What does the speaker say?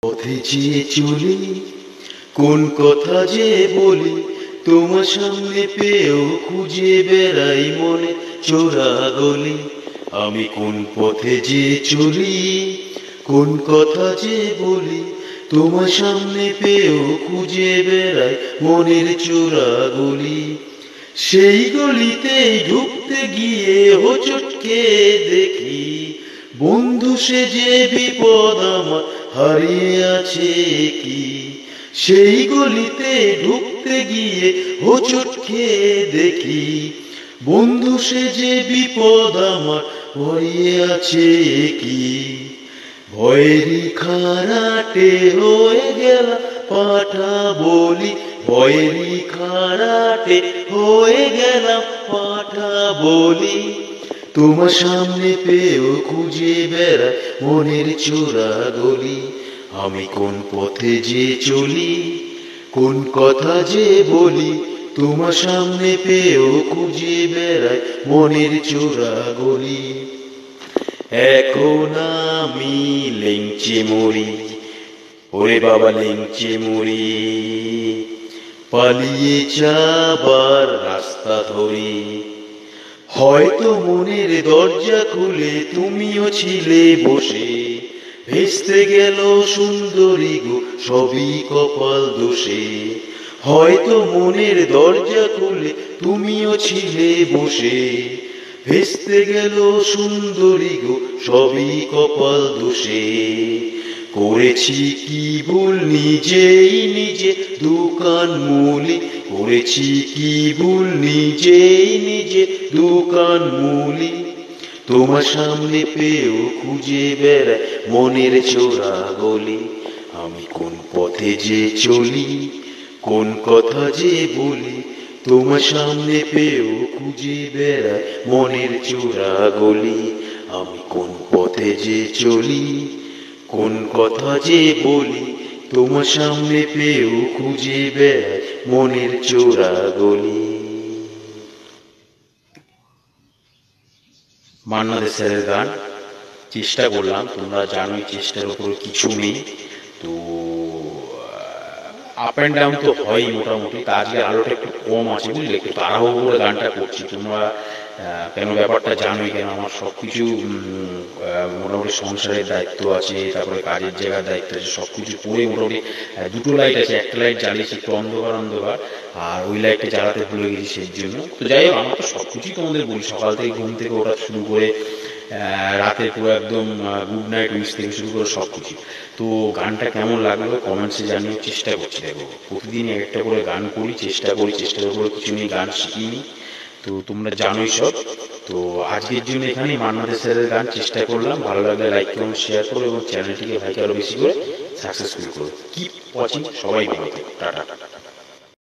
পথে যে চলি কোন কথা যে বলি, তোমার সামনে পেয়েও খুঁজে বেড়াই মনে চোরা গলি। আমি কোন পথে যে চলি কোন কথা যে বলি, তোমার সামনে পেয়েও খুঁজে বেড়াই মনের চোরা গলি। সেই গলিতে ঢুকতে গিয়ে হোঁচটকে দেখি, বন্ধু সে যে বিপদ আমার হারিয়ে আছে কি। সেই গলিতে ঢুকতে গিয়ে হোঁচটকে দেখি, বন্ধু সে যে বিপদ আমার হারিয়ে আছে কি। ভয়েরই খাড়াটে হয়ে গেলাম পাঠা বলি, ভয়েরই খাড়াটে হয়ে গেলাম পাঠা বলি। তোমার সামনে পেয়েও খুঁজে বেড়াই মনের চোরা গলি। আমি কোন পথে যে চলি কোন কথা যে বলি, তোমার সামনে পেয়েও খুঁজে বেড়াই মনের চোরা গলি। এখন আমি লেংচে মরি, ওরে বাবা লেংচে মরি, পালিয়ে যাবার রাস্তা ধরি। হয়তো মনের দরজা খুলে তুমিও ছিলে বসে, ভেস্তে গেল সুন্দরী গো সবই কপাল দোষে। হয়তো মনের দরজা খুলে তুমিও ছিলে বসে, ভেস্তে গেল সুন্দরী গো সবই কপাল দোষে। করেছি কি ভুল নিজেই নিজে দোকান মূলি, করেছি কি ভুল নিজেই নিজে দোকান মূলি। তোমার সামনে পেয়েও খুঁজে বেড়াই মনের চোরা গলি। আমি কোন পথে যে চলি কোন কথা যে বলি, তোমার সামনে পেয়েও খুঁজে বেড়াই মনের চোরা গলি। আমি কোন পথে যে চলি কোন কথা যে বলি, তোমার সামনে পেয়েও খুঁজে বেড়াই মনের চোরা গলি। মান্না দে স্যারের গান চেষ্টা করলাম, তোমরা জানোই চেষ্টার উপর কিছু নেই। তো আপ অ্যান্ড ডাউন তো হয় মোটামুটি, তা আজকে আলোটা একটু কম আছে বুঝলে, একটু তাড়াহুড়ো করে গানটা করছি। তোমরা কেন ব্যাপারটা জানোই, কেন আমার সব কিছু মোটামুটি সংসারের দায়িত্ব আছে, তারপরে কাজের জায়গার দায়িত্ব আছে, সব কিছু করে মোটামুটি দুটো লাইট আছে, একটা লাইট জ্বালিয়েছি একটু অন্ধকার অন্ধকার, আর ওই লাইটটা জ্বালাতে ভুলে গেছি সেই জন্য। তো যাই হোক, আমার তো সব কিছুই তোমাদের বলি, সকাল থেকে ঘুম থেকে ওঠা শুরু করে রাতে পুরো একদম গুড নাইট উইশ থেকে শুরু করে সব কিছু। তো গানটা কেমন লাগলো কমেন্টসে জানিয়ে চেষ্টা করছি। দেখো প্রতিদিন একটা করে গান করি, চেষ্টা করি, চেষ্টার উপরে কিছু নিয়ে গান শিখিনি, তো তোমরা জানোই সব। তো আজকের জন্য এখানেই মান্না দে স্যারের গান চেষ্টা করলাম। ভালো লাগলে লাইক করুন, শেয়ার করো এবং চ্যানেলটিকে ভাইকে আরো বেশি করে সাকসেসফুল করো। কিপ ওয়াচিং, সবাই ভালো থাকো, টাটা।